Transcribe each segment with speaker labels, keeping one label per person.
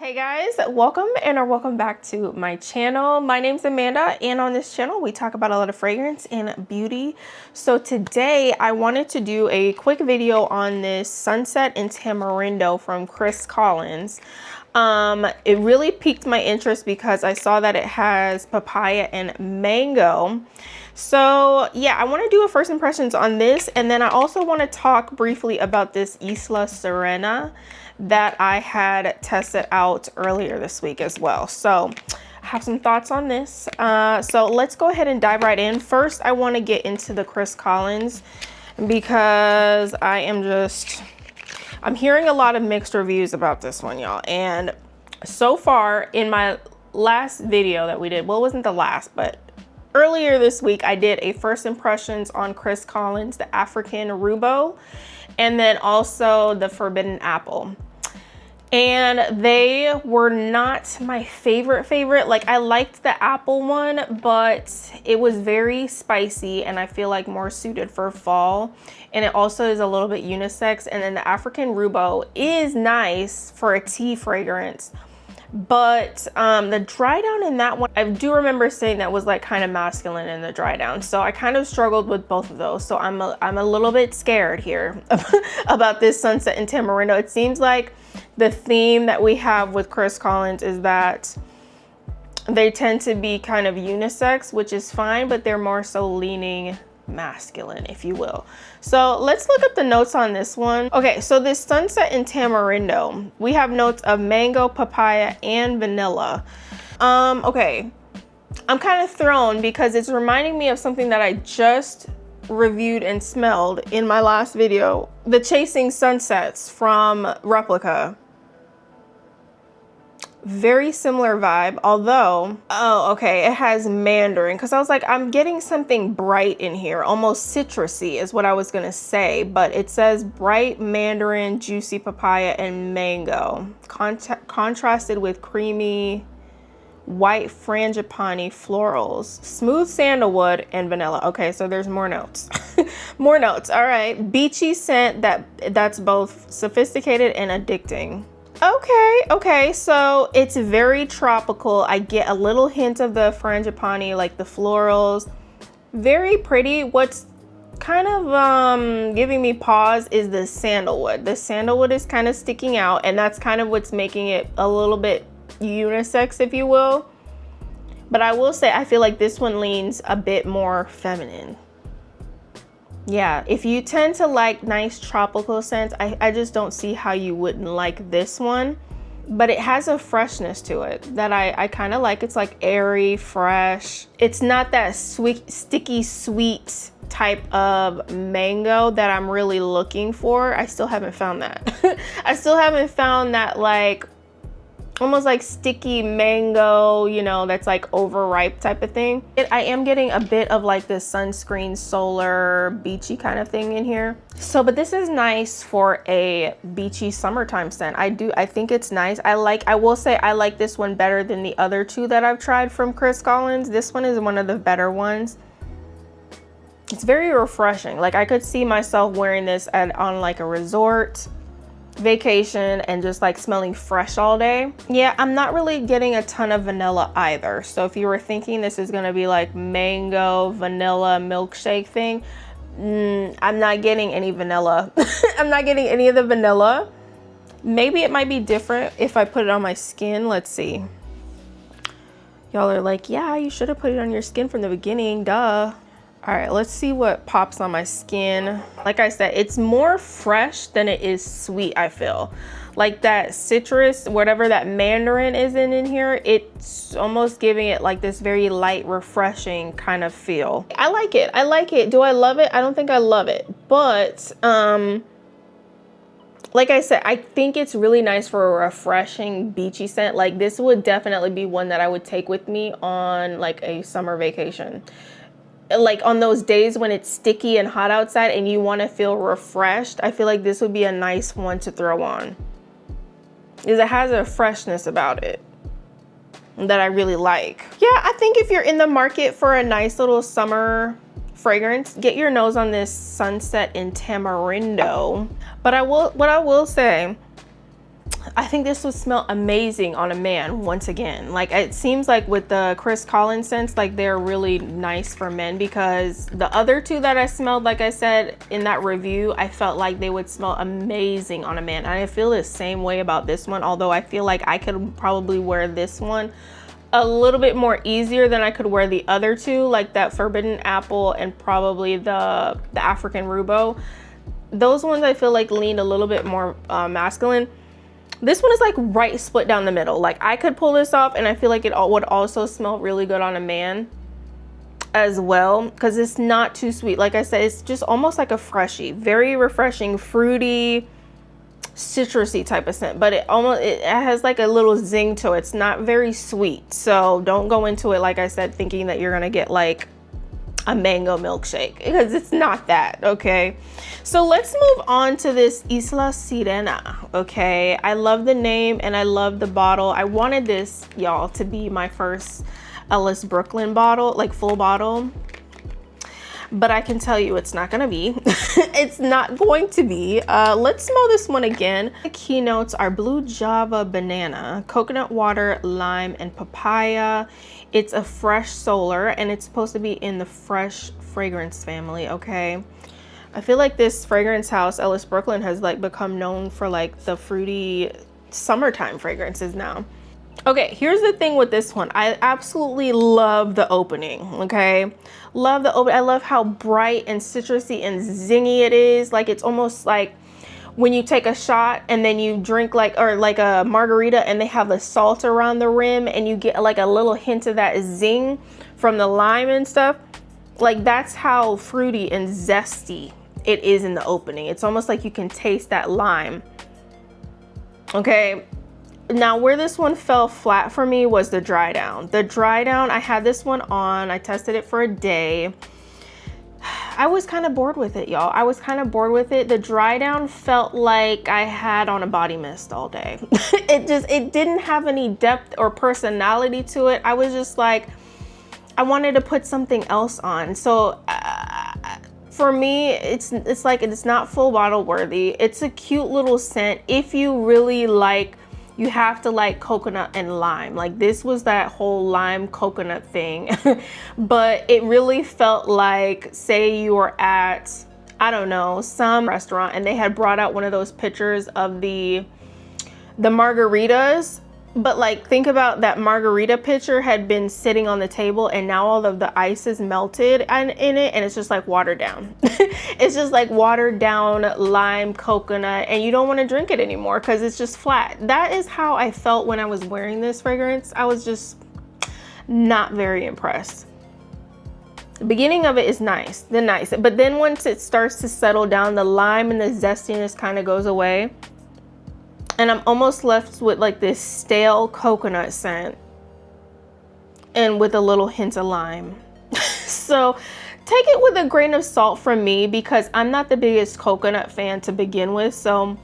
Speaker 1: Hey guys, welcome back to my channel. My name's Amanda, and on this channel we talk about a lot of fragrance and beauty. So today I wanted to do a quick video on this Sunset in Tamarindo from Chris Collins. It really piqued my interest because I saw that it has papaya and mango. So yeah, I want to do a first impressions on this, and then I also want to talk briefly about this Isla Sirena that I had tested out earlier this week as well. So I have some thoughts on this. So let's go ahead and dive right in. First, I want to get into the Chris Collins because I'm hearing a lot of mixed reviews about this one, y'all. And so far in my last video that we did, well, it wasn't the last, but earlier this week, I did a first impressions on Chris Collins, the African Rubo, and then also the Forbidden Apple. And they were not my favorite. Like, I liked the apple one, but it was very spicy and I feel like more suited for fall. And it also is a little bit unisex. And then the African Rubo is nice for a tea fragrance. But the dry down in that one, I do remember saying that was like kind of masculine in the dry down. So I kind of struggled with both of those. So I'm a little bit scared here about this Sunset in Tamarindo. It seems like the theme that we have with Chris Collins is that they tend to be kind of unisex, which is fine, but they're more so leaning masculine, if you will. So let's look up the notes on this one. Okay, so this Sunset in Tamarindo, we have notes of mango, papaya, and vanilla. Okay, I'm kind of thrown because it's reminding me of something that I just reviewed and smelled in my last video, the Chasing Sunsets from Replica. Very similar vibe, although, oh, okay, it has mandarin, because I was like, I'm getting something bright in here, almost citrusy is what I was gonna say, but it says bright mandarin, juicy papaya, and mango, contrasted with creamy white frangipani florals, smooth sandalwood, and vanilla. Okay, so there's more notes. More notes. All right, beachy scent that's both sophisticated and addicting. Okay, so it's very tropical. I get a little hint of the frangipani, like the florals. Very pretty. What's kind of giving me pause is the sandalwood. The sandalwood is kind of sticking out, and that's kind of what's making it a little bit unisex, if you will. But I will say I feel like this one leans a bit more feminine. Yeah, if you tend to like nice tropical scents, I just don't see how you wouldn't like this one. But it has a freshness to it that I kind of like. It's like airy, fresh. It's not that sweet, sticky, sweet type of mango that I'm really looking for. I still haven't found that. I still haven't found that, like, almost like sticky mango, you know, that's like overripe type of thing. I am getting a bit of like this sunscreen, solar, beachy kind of thing in here. So, but this is nice for a beachy summertime scent. I think it's nice. I will say I like this one better than the other two that I've tried from Chris Collins. This one is one of the better ones. It's very refreshing. Like, I could see myself wearing this on like a resort vacation and just like smelling fresh all day. Yeah, I'm not really getting a ton of vanilla either. So if you were thinking this is gonna be like mango vanilla milkshake thing, I'm not getting any vanilla. I'm not getting any of the vanilla. Maybe it might be different if I put it on my skin. Let's see. Y'all are like, yeah, you should have put it on your skin from the beginning, duh. All right, let's see what pops on my skin. Like I said, it's more fresh than it is sweet, I feel. Like that citrus, whatever that mandarin is in here, it's almost giving it like this very light, refreshing kind of feel. I like it. I like it. Do I love it? I don't think I love it. But like I said, I think it's really nice for a refreshing beachy scent. Like, this would definitely be one that I would take with me on like a summer vacation. Like on those days when it's sticky and hot outside and you want to feel refreshed, I feel like this would be a nice one to throw on, because it has a freshness about it that I really like. Yeah, I think if you're in the market for a nice little summer fragrance, get your nose on this Sunset in Tamarindo. But what I will say I think this would smell amazing on a man once again. Like, it seems like with the Chris Collins scents, like they're really nice for men, because the other two that I smelled, like I said in that review, I felt like they would smell amazing on a man. And I feel the same way about this one, although I feel like I could probably wear this one a little bit more easier than I could wear the other two, like that Forbidden Apple and probably the African Rubo. Those ones I feel like lean a little bit more masculine. This one is like right split down the middle. Like, I could pull this off and I feel like it would also smell really good on a man as well, because it's not too sweet. Like I said, it's just almost like a freshie, very refreshing, fruity, citrusy type of scent, but it has like a little zing to it. It's not very sweet, so don't go into it, like I said, thinking that you're gonna get like a mango milkshake, because it's not that. Okay, so let's move on to this Isla Sirena. Okay, I love the name and I love the bottle. I wanted this, y'all, to be my first Ellis Brooklyn bottle, like full bottle, but I can tell you it's not gonna be. It's not going to be. Let's smell this one again. The keynotes are blue java banana, coconut water, lime, and papaya. It's a fresh solar and it's supposed to be in the fresh fragrance family. Okay, I feel like this fragrance house, Ellis Brooklyn, has like become known for like the fruity summertime fragrances now. Okay, here's the thing with this one. I absolutely love the opening. Okay, love the open. I love how bright and citrusy and zingy it is. Like, it's almost like when you take a shot and then you drink like a margarita and they have the salt around the rim and you get like a little hint of that zing from the lime and stuff. Like, that's how fruity and zesty it is in the opening. It's almost like you can taste that lime. Okay, now where this one fell flat for me was the dry down. The dry down, I had this one on, I tested it for a day. I was kind of bored with it, y'all. I was kind of bored with it. The dry down felt like I had on a body mist all day. It didn't have any depth or personality to it. I was just like, I wanted to put something else on. So for me, it's like, it's not full bottle worthy. It's a cute little scent. If you really like, you have to like coconut and lime. Like, this was that whole lime coconut thing. But it really felt like, say you were at, I don't know, some restaurant and they had brought out one of those pictures of the margaritas. But like, think about that margarita pitcher had been sitting on the table and now all of the ice is melted in it and it's just like watered down. It's just like watered down lime coconut, and you don't want to drink it anymore because it's just flat. That is how I felt when I was wearing this fragrance. I was just not very impressed. The beginning of it is nice, but then once it starts to settle down, the lime and the zestiness kind of goes away. And I'm almost left with like this stale coconut scent and with a little hint of lime. So take it with a grain of salt from me, because I'm not the biggest coconut fan to begin with. So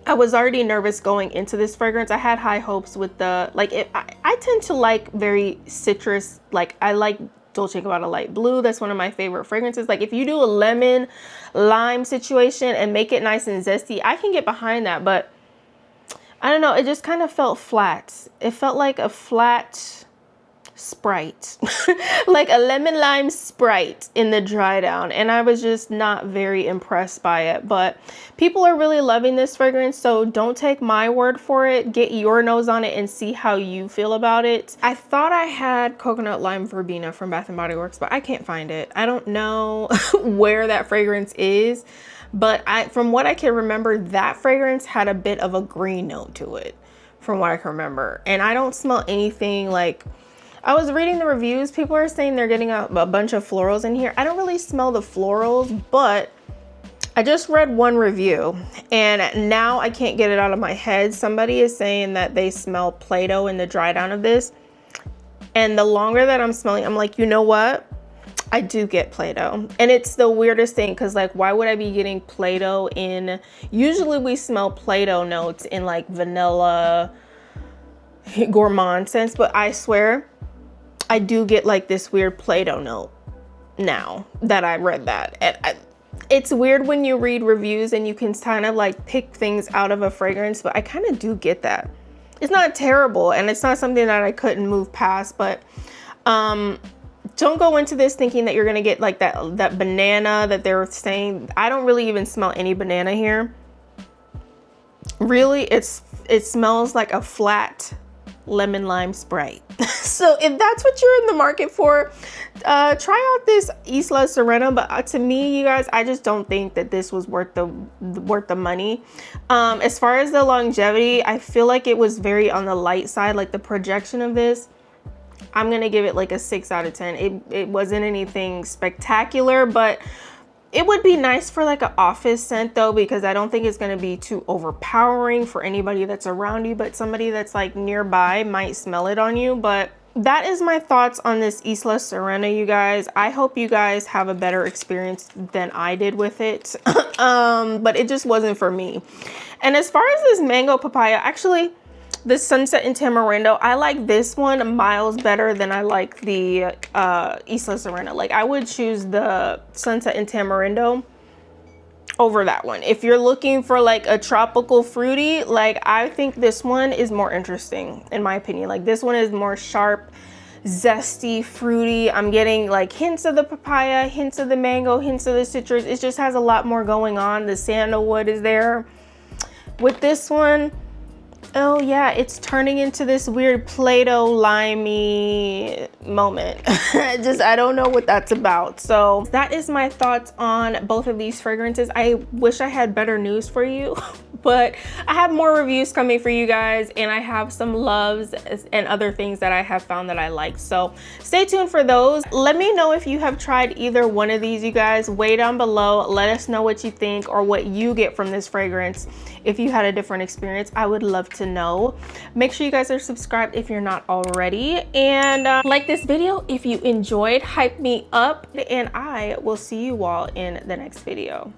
Speaker 1: I was already nervous going into this fragrance. I had high hopes with the, like, I tend to like very citrus. Like, I like Dolce & Gabbana Light Blue. That's one of my favorite fragrances. Like, if you do a lemon lime situation and make it nice and zesty, I can get behind that. But I don't know, it just kind of felt flat. It felt like a flat Sprite, like a lemon lime Sprite in the dry down. And I was just not very impressed by it. But people are really loving this fragrance, so don't take my word for it. Get your nose on it and see how you feel about it. I thought I had coconut lime verbena from Bath & Body Works, but I can't find it. I don't know where that fragrance is. But from what I can remember, that fragrance had a bit of a green note to it, from what I can remember. And I don't smell anything like, I was reading the reviews. People are saying they're getting a bunch of florals in here. I don't really smell the florals, but I just read one review and now I can't get it out of my head. Somebody is saying that they smell Play-Doh in the dry down of this. And the longer that I'm smelling, I'm like, you know what? I do get Play-Doh. And it's the weirdest thing, because like, why would I be getting Play-Doh in, usually we smell Play-Doh notes in like vanilla, gourmand scents, but I swear I do get like this weird Play-Doh note now that I read that. And It's weird when you read reviews and you can kind of like pick things out of a fragrance, but I kind of do get that. It's not terrible, and it's not something that I couldn't move past, but don't go into this thinking that you're gonna get like that banana that they're saying. I don't really even smell any banana here. Really, it smells like a flat lemon lime Sprite. So if that's what you're in the market for, try out this Isla Sirena. But to me, you guys, I just don't think that this was worth the money. As far as the longevity, I feel like it was very on the light side. Like the projection of this, I'm gonna give it like a 6 out of 10. It wasn't anything spectacular, but it would be nice for like an office scent though, because I don't think it's gonna be too overpowering for anybody that's around you, but somebody that's like nearby might smell it on you. But that is my thoughts on this Isla Sirena, you guys. I hope you guys have a better experience than I did with it. But it just wasn't for me. And as far as this mango papaya, actually, the Sunset and Tamarindo, I like this one miles better than I like the Isla Sirena. Like I would choose the Sunset and Tamarindo over that one. If you're looking for like a tropical fruity, like I think this one is more interesting in my opinion. Like this one is more sharp, zesty, fruity. I'm getting like hints of the papaya, hints of the mango, hints of the citrus. It just has a lot more going on. The sandalwood is there. With this one, oh yeah, it's turning into this weird Play-Doh limey moment. I don't know what that's about. So that is my thoughts on both of these fragrances. I wish I had better news for you, but I have more reviews coming for you guys, and I have some loves and other things that I have found that I like. So stay tuned for those. Let me know if you have tried either one of these, you guys. Way down below, let us know what you think or what you get from this fragrance. If you had a different experience, I would love to know. Make sure you guys are subscribed if you're not already, and like this video if you enjoyed. Hype me up, and I will see you all in the next video.